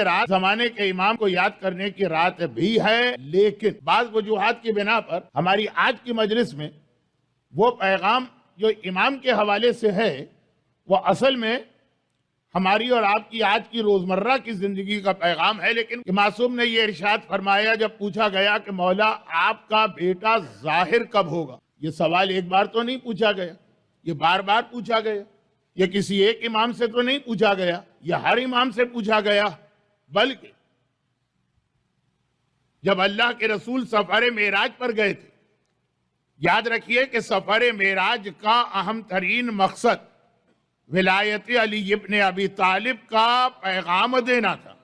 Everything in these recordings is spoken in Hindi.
रात जमाने के इमाम को याद करने की रात भी है, लेकिन बाज़ वजूहात की बिना पर हमारी आज की मजलिस में वो पैगाम जो इमाम के हवाले से है वो असल में हमारी और आपकी आज की रोजमर्रा की जिंदगी का पैगाम है। लेकिन मासूम ने ये इरशाद फरमाया, जब पूछा गया कि मौला आपका बेटा जाहिर कब होगा, ये सवाल एक बार तो नहीं पूछा गया, ये बार बार पूछा गया। ये किसी एक इमाम से तो नहीं पूछा गया, ये हर इमाम से पूछा गया। बल्कि जब अल्लाह के रसूल सफर मेराज पर गए थे, याद रखिए कि सफर मेराज का अहम तरीन मकसद विलायत अली इब्न अबी तालिब का पैगाम देना था।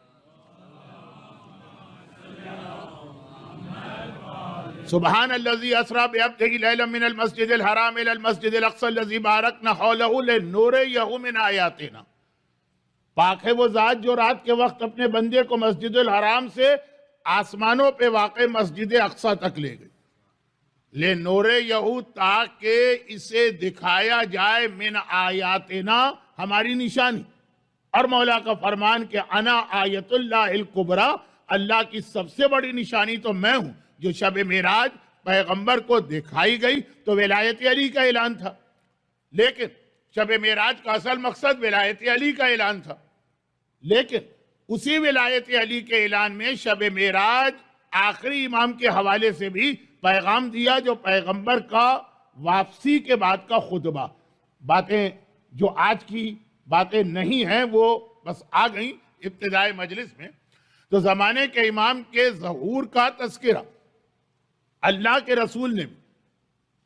सुबहान अल्लज़ी असरा बिअब्दिही लैलन मिनल मस्जिदिल हराम इलल मस्जिदिल अक़सा अल्लज़ी बारकना हौलहु लिनुरियहु मिन आयातिना। पाक है वो जात जो रात के वक्त अपने बंदे को मस्जिदुल हराम से आसमानों पे वाक़े मस्जिद अक़सा तक ले गई। लिनुरियहु, ताकि इसे दिखाया जाए मिन आयातिना, हमारी निशानी। और मौला का फरमान कि अना आयतुल्लाहिल कुबरा, अल्लाह की सबसे बड़ी निशानी तो मैं हूं। जो शब मेराज पैगंबर को दिखाई गई तो विलायत अली का ऐलान था, लेकिन शब मेराज का असल मकसद विलायत अली का ऐलान था। लेकिन उसी विलायत अली के ऐलान में शब मेराज आखिरी इमाम के हवाले से भी पैगाम दिया, जो पैगंबर का वापसी के बाद का खुतबा। बातें जो आज की बातें नहीं हैं वो बस आ गई इब्तिदाई मजलिस में। तो जमाने के इमाम के ज़हूर का तस्करा अल्लाह के रसूल ने भी,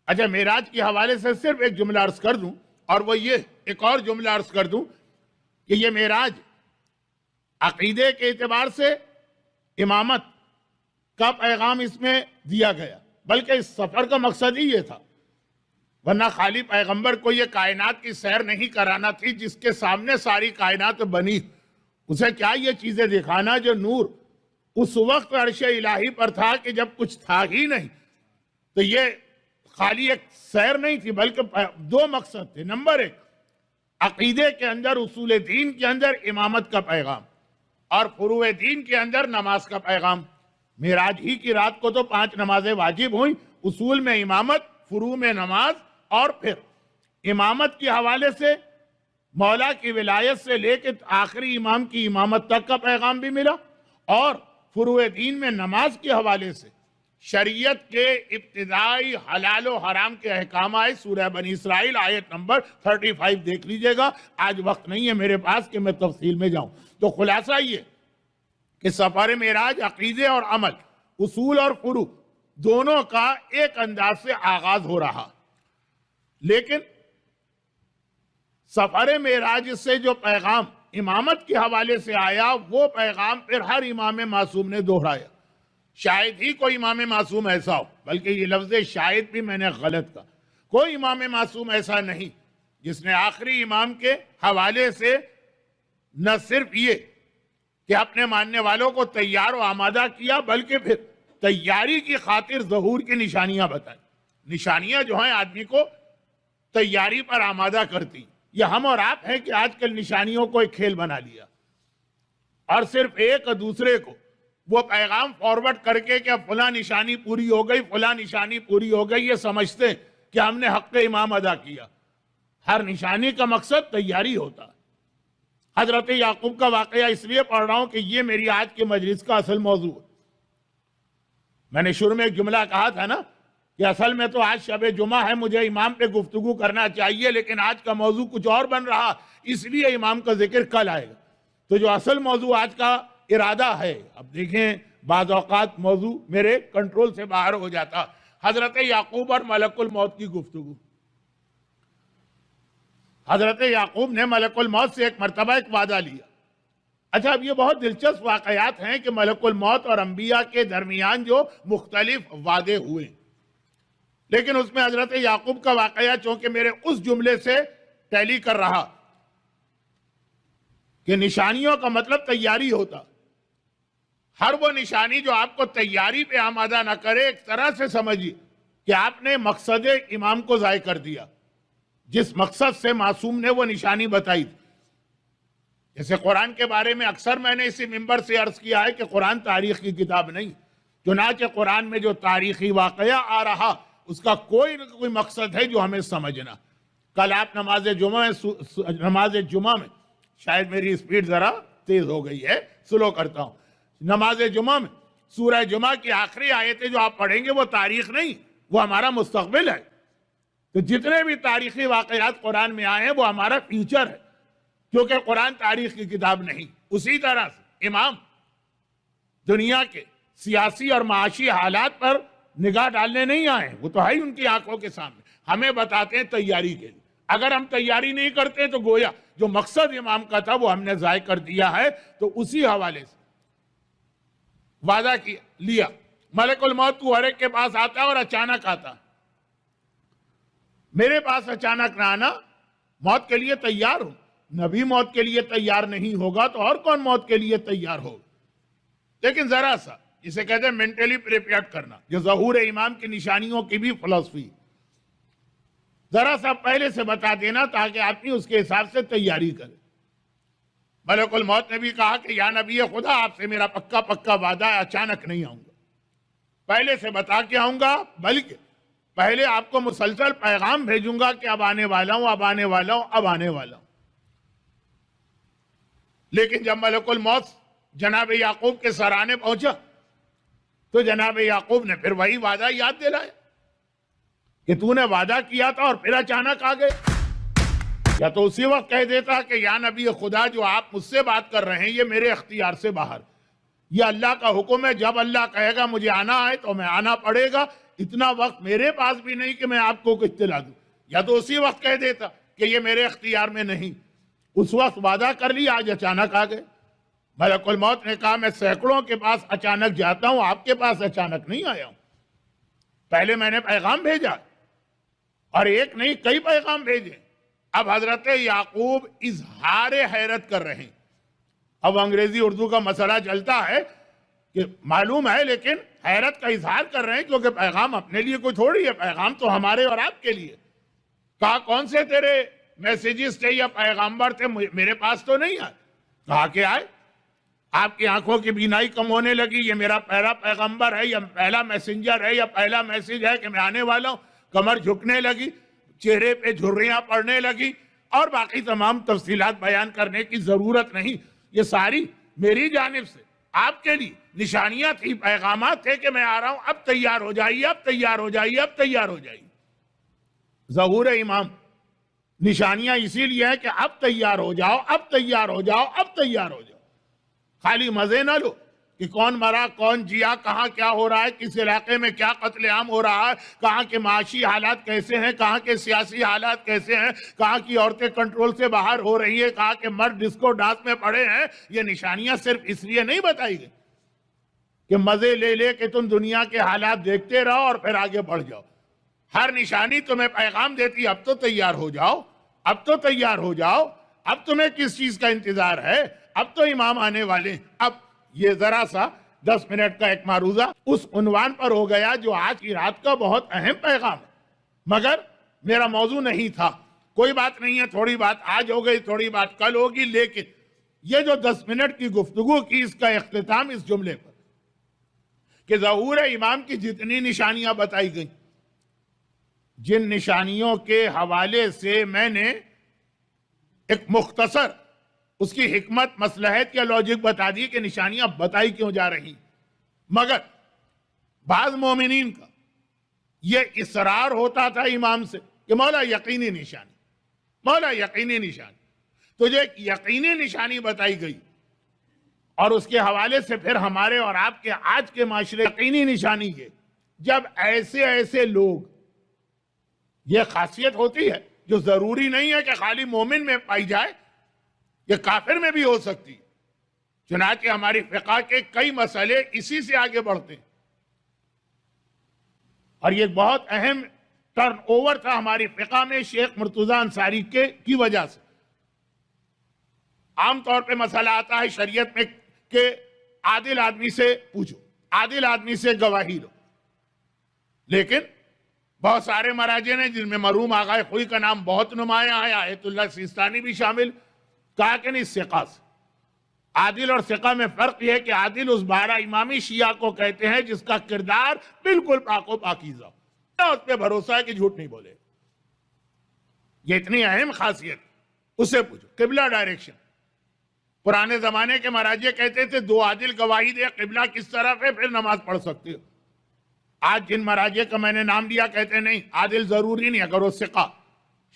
अच्छा मेराज के हवाले से सिर्फ एक जुमला अर्ज कर दूं, और वो ये एक और जुमला अर्ज कर दूं कि ये मेराज अकीदे के एतबार से इमामत का पैगाम इसमें दिया गया, बल्कि इस सफर का मकसद ही ये था। वरना खाली पैगंबर को ये कायनात की सैर नहीं कराना थी जिसके सामने सारी कायनात बनी। उसे क्या ये चीजें दिखाना जो नूर उस वक्त अर्श इलाही पर था कि जब कुछ था ही नहीं। तो ये खाली एक सैर नहीं थी, बल्कि दो मकसद थे। नंबर एक, अकीदे के अंदर उसूल दीन के अंदर इमामत का पैगाम, और फुरूए दीन के अंदर नमाज का पैगाम। मेराज ही की रात को तो 5 नमाजें वाजिब हुई, उसूल में इमामत, फुरू में नमाज, और फिर इमामत के हवाले से मौला की विलायत से लेकर आखिरी इमाम की इमामत तक का पैगाम भी मिला, और फुरूए दीन में नमाज के हवाले से शरीयत के इब्तिदाई हलाल व हराम के अहकाम आए। सूरह बनी इसराइल आयत नंबर 35 देख लीजिएगा। आज वक्त नहीं है मेरे पास कि मैं तफसील में जाऊं। तो खुलासा ये कि सफर मेराज अकीदे और अमल, उसूल और फुरू दोनों का एक अंदाज से आगाज हो रहा, लेकिन सफर मेराज से जो पैगाम इमामत के हवाले से आया वो पैगाम फिर हर इमाम मासूम ने दोहराया। शायद ही कोई इमाम मासूम ऐसा हो, बल्कि ये लफ्ज शायद भी मैंने गलत कहा, कोई इमाम मासूम ऐसा नहीं जिसने आखिरी इमाम के हवाले से न सिर्फ ये कि अपने मानने वालों को तैयार व आमादा किया, बल्कि फिर तैयारी की खातिर ज़हूर की निशानियां बताई। निशानियां जो हैं आदमी को तैयारी पर आमादा करती। ये हम और आप हैं कि आजकल निशानियों को एक खेल बना लिया और सिर्फ एक दूसरे को वो पैगाम फॉरवर्ड करके कि फला निशानी पूरी हो गई, फला निशानी पूरी हो गई, ये समझते हैं कि हमने हक़ इमाम अदा किया। हर निशानी का मकसद तैयारी होता है। हजरत याकूब का वाकया इसलिए पढ़ रहा हूं कि ये मेरी आज के मजलिस का असल मौजू है। मैंने शुरू में एक जुमला कहा था ना कि असल में तो आज शब जुमा है, मुझे इमाम पे गुफ्तगू करना चाहिए, लेकिन आज का मौजू कुछ और बन रहा, इसलिए इमाम का जिक्र कल आएगा। तो जो असल मौजू आज का इरादा है, अब देखें बाज़ औक़ात मौजू मेरे कंट्रोल से बाहर हो जाता। हजरत याकूब और मलकुल मौत की गुफ्तगू। हजरत याकूब ने मलकुल मौत से एक मरतबा एक वादा लिया। अच्छा, अब ये बहुत दिलचस्प वाक़यात हैं कि मलकुल मौत और अंबिया के दरमियान जो मुख्तलिफ वादे हुए, लेकिन उसमें हजरत याकूब का वाकया चूंकि मेरे उस जुमले से टैली कर रहा कि निशानियों का मतलब तैयारी होता। हर वो निशानी जो आपको तैयारी पे आमादा ना करे, एक तरह से समझिए कि आपने मकसद इमाम को ज़ाय कर दिया। जिस मकसद से मासूम ने वो निशानी बताई थी, जैसे कुरान के बारे में अक्सर मैंने इसी मिंबर से अर्ज किया है कि कुरान तारीख की किताब नहीं, चुनाचे कुरान में जो तारीखी वाकया आ रहा उसका कोई न कोई मकसद है जो हमें समझना। कल आप नमाज जुमा में, शायद मेरी स्पीड जरा तेज हो गई है, स्लो करता हूं, नमाज जुमा में सूरह जुमा की आखिरी आयतें जो आप पढ़ेंगे वो तारीख नहीं, वो हमारा मुस्तकबिल है। तो जितने भी तारीखी वाकयात कुरान में आए हैं वो हमारा फ्यूचर है, क्योंकि कुरान तारीख की किताब नहीं। उसी तरह से इमाम दुनिया के सियासी और माशी हालात पर निगाह डालने नहीं आए, वो तो है ही उनकी आंखों के सामने, हमें बताते हैं तैयारी के लिए। अगर हम तैयारी नहीं करते तो गोया जो मकसद इमाम का था वो हमने जाय कर दिया है। तो उसी हवाले से वादा लिया, मलकुल मौत तू हर एक के पास आता है और अचानक आता, मेरे पास अचानक ना आना, मौत के लिए तैयार हूं। नबी मौत के लिए तैयार नहीं होगा तो और कौन मौत के लिए तैयार होगा। लेकिन जरा सा जिसे कहते हैं मेंटली प्रिपेयर करना, जो ज़हूर इमाम की निशानियों की भी फिलॉसफी, जरा सा पहले से बता देना ताकि आदमी उसके हिसाब से तैयारी करे। मलकुल मौत ने भी कहा कि या नबी खुदा, आपसे मेरा पक्का पक्का वादा है, अचानक नहीं आऊंगा, पहले से बता के आऊंगा, बल्कि पहले आपको मुसलसल पैगाम भेजूंगा कि अब आने वाला हूं, अब आने वाला हूं, अब आने वाला हूं। लेकिन जब मलकुल मौत जनाब याकूब के सराने पहुंचा तो जनाब याकूब ने फिर वही वादा याद दिलाया कि तूने वादा किया था और फिर अचानक आ गए। या तो उसी वक्त कह देता कि या नबी खुदा, जो आप मुझसे बात कर रहे हैं ये मेरे अख्तियार से बाहर, ये अल्लाह का हुक्म है, जब अल्लाह कहेगा मुझे आना है तो मैं आना पड़ेगा, इतना वक्त मेरे पास भी नहीं कि मैं आपको कुछ दिला दूं। या तो उसी वक्त कह देता कि ये मेरे अख्तियार में नहीं, उस वक्त वादा कर लिया, आज अचानक आ गए। मलकुल मौत ने कहा मैं सैकड़ों के पास अचानक जाता हूं, आपके पास अचानक नहीं आया हूं, पहले मैंने पैगाम भेजा और एक नहीं कई पैगाम भेजे। अब हजरत याकूब इजहार हैरत कर रहे हैं। अब अंग्रेजी उर्दू का मसला चलता है कि मालूम है, लेकिन हैरत का इजहार कर रहे हैं क्योंकि पैगाम अपने लिए कोई थोड़ी है, पैगाम तो हमारे और आपके लिए। कहा कौन से तेरे मैसेजेस थे या पैगाम्बर थे, मेरे पास तो नहीं आए। कहा कि आए, आपकी आंखों की बीनाई कम होने लगी, ये मेरा पहला पैगंबर है या पहला मैसेंजर है या पहला मैसेज है कि मैं आने वाला हूं। कमर झुकने लगी, चेहरे पे झुर्रियां पड़ने लगी, और बाकी तमाम तफसीलात बयान करने की जरूरत नहीं। ये सारी मेरी जानिब से आपके लिए निशानियां थी, पैगामात थे कि मैं आ रहा हूं, अब तैयार हो जाइए, अब तैयार हो जाइए, अब तैयार हो जाइए। ज़हूर इमाम निशानियां इसीलिए है कि अब तैयार हो जाओ, अब तैयार हो जाओ, अब तैयार हो जाओ। खाली मजे ना लो कि कौन मरा कौन जिया, कहां क्या हो रहा है, किस इलाके में क्या कत्लेआम हो रहा है, कहां के माशी हालात कैसे हैं, कहां के सियासी हालात कैसे हैं, कहां की औरतें कंट्रोल से बाहर हो रही है, कहां के मर्द डिस्को डांस में पड़े हैं। ये निशानियां सिर्फ इसलिए नहीं बताई गई कि मजे ले ले कि तुम दुनिया के हालात देखते रहो और फिर आगे बढ़ जाओ। हर निशानी तुम्हें पैगाम देती, अब तो तैयार हो जाओ, अब तो तैयार हो जाओ, अब तुम्हें किस चीज का इंतजार है, अब तो इमाम आने वाले। अब ये जरा सा 10 मिनट का एक मारूजा उस उन्वान पर हो गया जो आज की रात का बहुत अहम पैगाम है, मगर मेरा मौजू नहीं था। कोई बात नहीं है, थोड़ी बात आज हो गई, थोड़ी बात कल होगी, लेकिन ये जो 10 मिनट की गुफ्तगू की, इसका इख्तिताम इस जुमले पर कि ज़हूर इमाम की जितनी निशानियां बताई गई, जिन निशानियों के हवाले से मैंने एक मुख्तसर उसकी हिकमत मसलहत या लॉजिक बता दी कि निशानियां बताई क्यों जा रही, मगर बाज मोमिनीन का यह इसरार होता था इमाम से कि मौला यकीनी निशानी, मौला यकीनी निशानी। तो जो एक यकीनी निशानी बताई गई और उसके हवाले से फिर हमारे और आपके आज के माशरे यकीनी निशानी के, जब ऐसे ऐसे लोग, यह खासियत होती है जो जरूरी नहीं है कि खाली मोमिन में पाई जाए, ये काफिर में भी हो सकती है। चुनांचे हमारी फिक़ा के कई मसले इसी से आगे बढ़ते हैं, और ये बहुत अहम टर्न ओवर था हमारी फिक़ा में शेख मुर्तजा अंसारी की वजह से। आमतौर पे मसला आता है शरीयत में कि आदिल आदमी से पूछो, आदिल आदमी से गवाही लो, लेकिन बहुत सारे मराजे ने जिनमें मरूम आगाए खुई का नाम बहुत नुमाया है, आयतुल्लाह सिस्तानी भी शामिल, कहा कि नहीं सिक़ा से, आदिल और सिका में फर्क यह है कि आदिल उस 12 इमामी शिया को कहते हैं जिसका किरदार बिल्कुल पाको पाकीज़ा, उस पर भरोसा है कि झूठ नहीं बोले। ये इतनी अहम खासियत। उससे पूछो किबला डायरेक्शन। पुराने जमाने के महाराजे कहते थे 2 आदिल गवाही दे किबला किस तरफ है फिर नमाज पढ़ सकते हो। आज जिन महाराजे का मैंने नाम लिया कहते नहीं, आदिल जरूरी नहीं, अगर वो सिका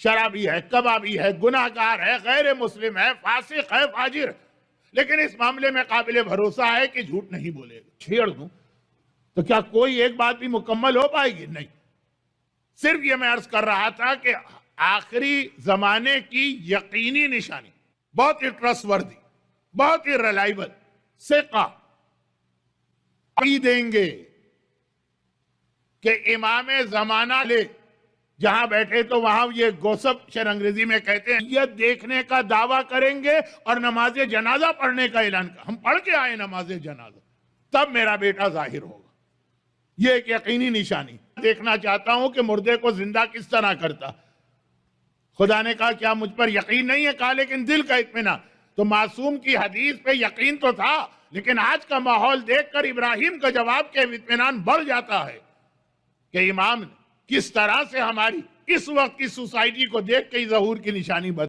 शराबी है, कबाबी है, गुनाहगार है, गैर मुस्लिम है, फासिक है, फाजिर, लेकिन इस मामले में काबिल भरोसा है कि झूठ नहीं बोलेगा, छेड़ दूं तो क्या कोई एक बात भी मुकम्मल हो पाएगी? नहीं। सिर्फ ये मैं अर्ज कर रहा था कि आखिरी जमाने की यकीनी निशानी, बहुत ही ट्रस्टवर्दी, बहुत ही रिलायबल सिका देंगे कि इमाम जमाना ले जहां बैठे तो वहां ये गोसब शेर अंग्रेजी में कहते हैं ये देखने का दावा करेंगे और नमाज जनाजा पढ़ने का ऐलान कर, हम पढ़ के आए नमाज जनाजा, तब मेरा बेटा जाहिर होगा। ये एक यकीनी निशानी। देखना चाहता हूं कि मुर्दे को जिंदा किस तरह करता। खुदा ने कहा क्या मुझ पर यकीन नहीं है? कहा लेकिन दिल का इत्मीनान। तो मासूम की हदीस पे यकीन तो था, लेकिन आज का माहौल देखकर इब्राहिम का जवाब के इत्मीनान बढ़ जाता है कि इमाम ने किस तरह से हमारी इस वक्त की सोसाइटी को देख के ज़हूर की निशानी बता।